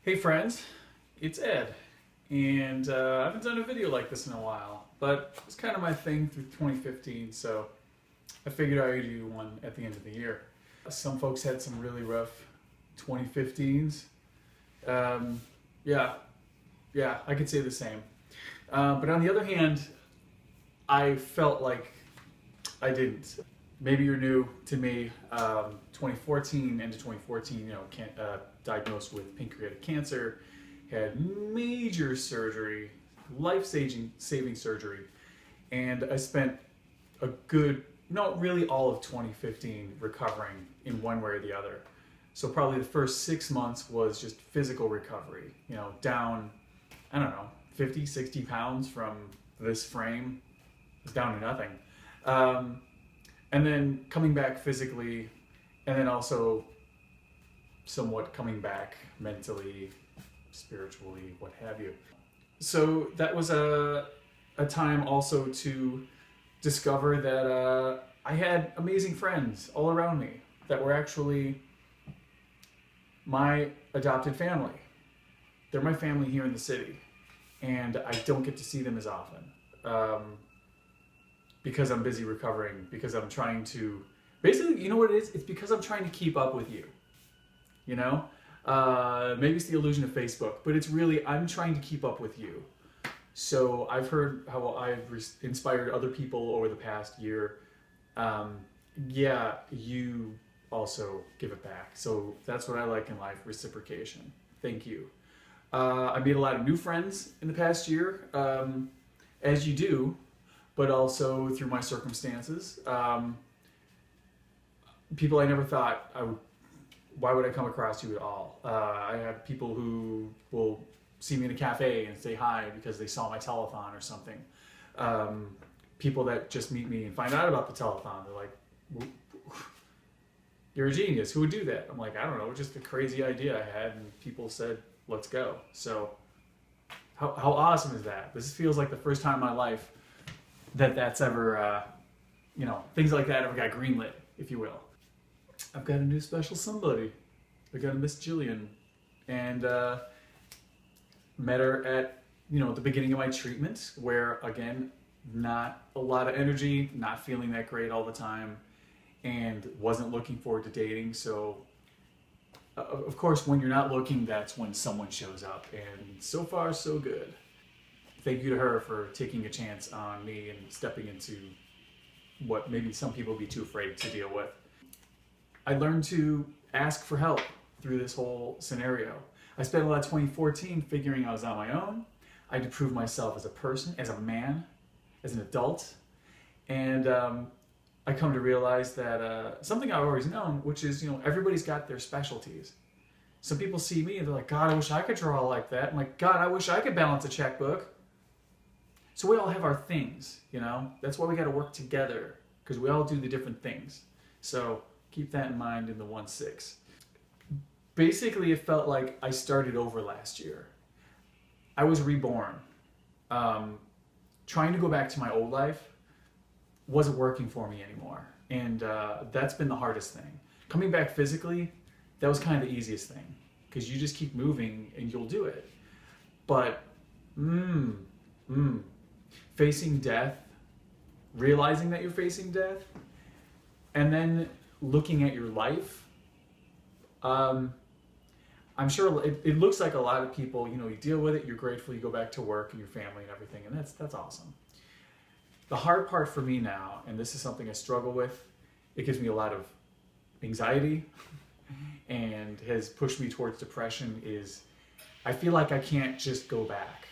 Hey friends, it's Ed, and I haven't done a video like this in a while, but it's kind of my thing through 2015, so I figured I would do one at the end of the year. Some folks had some really rough 2015s. Yeah, I could say the same. But on the other hand, I felt like I didn't. Maybe you're new to me. 2014 into 2014, diagnosed with pancreatic cancer, had major surgery, life-saving surgery, and I spent a good, not really all of 2015 recovering in one way or the other. So probably the first 6 months was just physical recovery, down, I don't know, 50, 60 pounds from this frame. It was down to nothing. And then coming back physically, and then also somewhat coming back mentally, spiritually, what have you. So that was a time also to discover that I had amazing friends all around me that were actually my adopted family. They're my family here in the city, and I don't get to see them as often. Because I'm busy recovering, because I'm trying to, basically, you know what it is? It's because I'm trying to keep up with you, Maybe it's the illusion of Facebook, but it's really, I'm trying to keep up with you. So I've heard how I've inspired other people over the past year. Yeah, you also give it back. So that's what I like in life, reciprocation. Thank you. I made a lot of new friends in the past year, as you do, but also through my circumstances. People I never thought why would I come across you at all? I have people who will see me in a cafe and say hi because they saw my telethon or something. People that just meet me and find out about the telethon, they're like, you're a genius, who would do that? I'm like, I don't know, just a crazy idea I had, and people said, let's go. So how awesome is that? This feels like the first time in my life that's ever, things like that ever got greenlit, if you will. I've got a new special somebody. I got a Miss Jillian, and met her at, the beginning of my treatment, where, again, not a lot of energy, not feeling that great all the time, and wasn't looking forward to dating. So, of course, when you're not looking, that's when someone shows up, and so far, so good. Thank you to her for taking a chance on me and stepping into what maybe some people would be too afraid to deal with. I learned to ask for help through this whole scenario. I spent a lot of 2014 figuring I was on my own. I had to prove myself as a person, as a man, as an adult. And I come to realize that something I've always known, which is, everybody's got their specialties. Some people see me and they're like, God, I wish I could draw like that. I'm like, God, I wish I could balance a checkbook. So we all have our things, That's why we got to work together, because we all do the different things. So keep that in mind in the 1-6. Basically, it felt like I started over last year. I was reborn. Trying to go back to my old life wasn't working for me anymore. And that's been the hardest thing. Coming back physically, that was kind of the easiest thing, because you just keep moving and you'll do it. But, facing death, realizing that you're facing death, and then looking at your life, I'm sure it looks like a lot of people, you deal with it, you're grateful, you go back to work and your family and everything, and that's awesome. The hard part for me now, and this is something I struggle with, it gives me a lot of anxiety and has pushed me towards depression, is I feel like I can't just go back.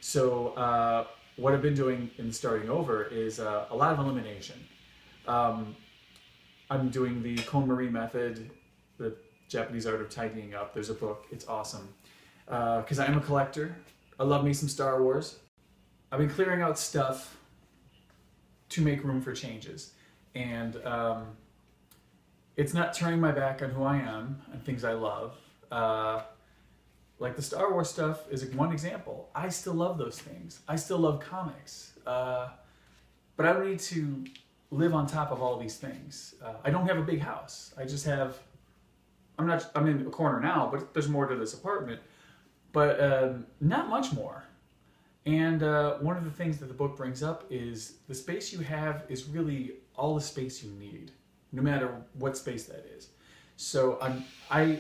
So what I've been doing in starting over is a lot of elimination. I'm doing the KonMari method, the Japanese art of tidying up. There's a book, it's awesome. Because I am a collector. I love me some Star Wars. I've been clearing out stuff to make room for changes. And it's not turning my back on who I am and things I love. Like the Star Wars stuff is one example. I still love those things. I still love comics. But I don't need to live on top of all these things. I don't have a big house. I just have I'm in a corner now, but there's more to this apartment, but not much more. And one of the things that the book brings up is the space you have is really all the space you need, no matter what space that is. So I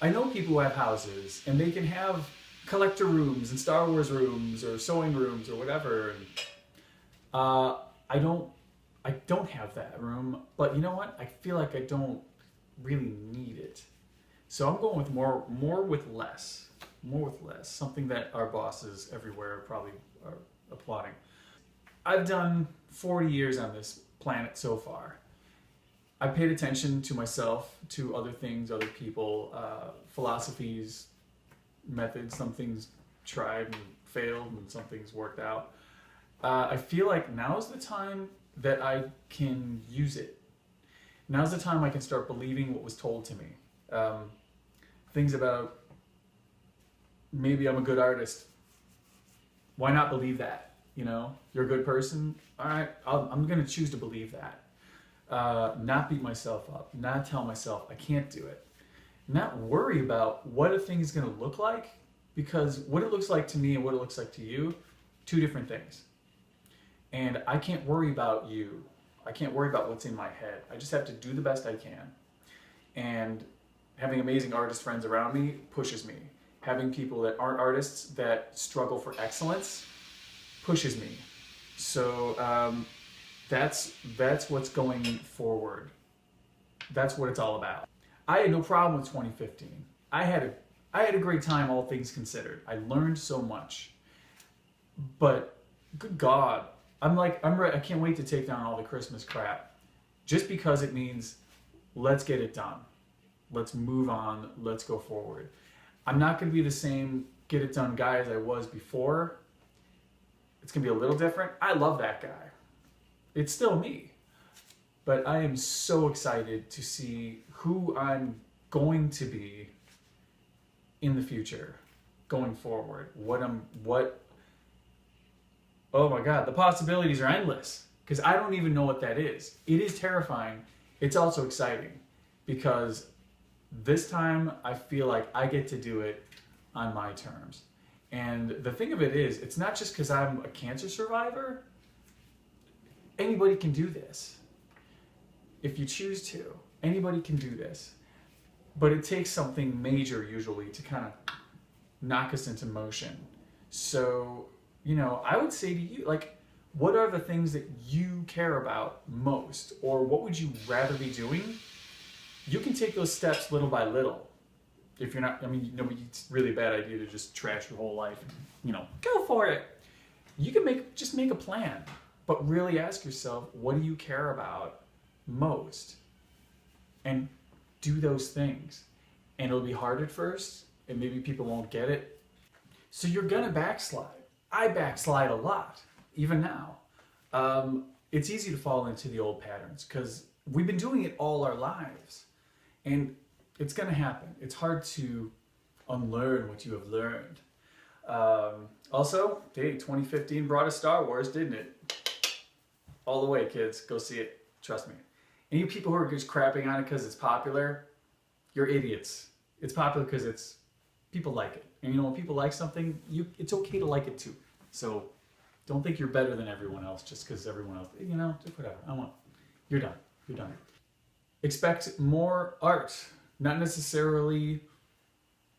know people who have houses and they can have collector rooms and Star Wars rooms or sewing rooms or whatever. And I don't have that room, but you know what? I feel like I don't really need it. So I'm going with more with less. More with less. Something that our bosses everywhere probably are applauding. I've done 40 years on this planet so far. I paid attention to myself, to other things, other people, philosophies, methods. Some things tried and failed, and some things worked out. I feel like now's the time that I can use it. Now's the time I can start believing what was told to me. Things about maybe I'm a good artist. Why not believe that? You know, you're a good person. All right, I'm going to choose to believe that. Not beat myself up. Not tell myself I can't do it. Not worry about what a thing is going to look like, because what it looks like to me and what it looks like to you, two different things. And I can't worry about you. I can't worry about what's in my head. I just have to do the best I can. And having amazing artist friends around me pushes me. Having people that aren't artists that struggle for excellence pushes me. So that's what's going forward. That's what it's all about. I had no problem with 2015. I had a great time, all things considered. I learned so much. But good God, I'm ready. I can't wait to take down all the Christmas crap, just because it means let's get it done. Let's move on. Let's go forward. I'm not going to be the same get it done guy as I was before. It's going to be a little different. I love that guy. It's still me. But I am so excited to see who I'm going to be in the future, going forward. Oh my God, the possibilities are endless, because I don't even know what that is. It is terrifying. It's also exciting, because this time I feel like I get to do it on my terms. And the thing of it is, it's not just because I'm a cancer survivor. Anybody can do this. If you choose to, anybody can do this. But it takes something major usually to kind of knock us into motion. So, you know, I would say to you, like, what are the things that you care about most? Or what would you rather be doing? You can take those steps little by little. If you're not, I mean, you know, it's really a bad idea to just trash your whole life. You know, go for it. You can just make a plan, but really ask yourself, what do you care about most? And do those things. And it'll be hard at first, and maybe people won't get it. So you're gonna backslide. I backslide a lot, even now. It's easy to fall into the old patterns because we've been doing it all our lives. And it's going to happen. It's hard to unlearn what you have learned. Also, hey, 2015 brought us Star Wars, didn't it? All the way, kids. Go see it. Trust me. And you people who are just crapping on it because it's popular, you're idiots. It's popular because people like it. And you know, when people like something, it's okay to like it too. So don't think you're better than everyone else just because everyone else, you know, just whatever. You're done. You're done. Expect more art. Not necessarily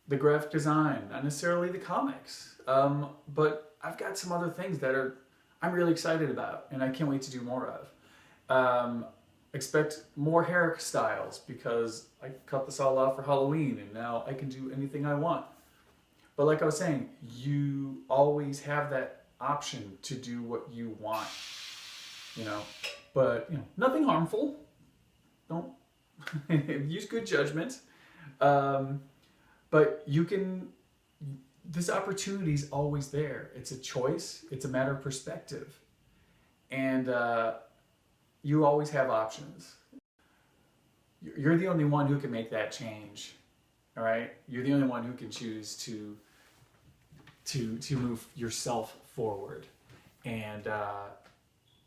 the graphic design, not necessarily the comics, but I've got some other things that I'm really excited about and I can't wait to do more of. Expect more hairstyles because I cut this all off for Halloween and now I can do anything I want. But like I was saying, you always have that option to do what you want, you know, but you know, nothing harmful. Don't use good judgment. But this opportunity is always there. It's a choice. It's a matter of perspective. And you always have options. You're the only one who can make that change. All right? You're the only one who can choose to move yourself forward. And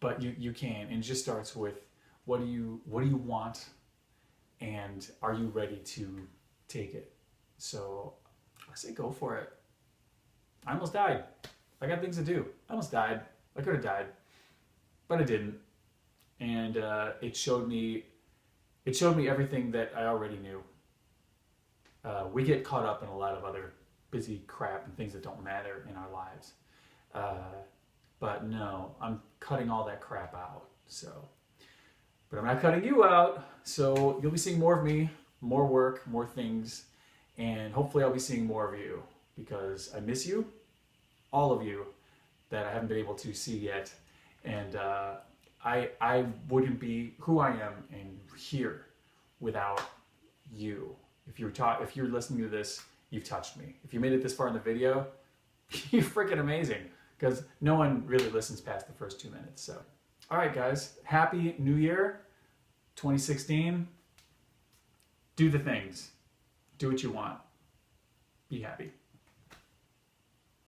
but you can. And it just starts with what do you want? And are you ready to take it. So I say go for it. I almost died. I got things to do. I almost died. I could have died, but I didn't. And it showed me everything that I already knew. We get caught up in a lot of other busy crap and things that don't matter in our lives. But no, I'm cutting all that crap out. So, but I'm not cutting you out. So you'll be seeing more of me, more work, more things, and hopefully I'll be seeing more of you because I miss you, all of you that I haven't been able to see yet. And I wouldn't be who I am and here without you. If you're listening to this, you've touched me. If you made it this far in the video, you're freaking amazing, because no one really listens past the first 2 minutes. So, all right, guys, happy New Year, 2016. Do the things. Do what you want. Be happy.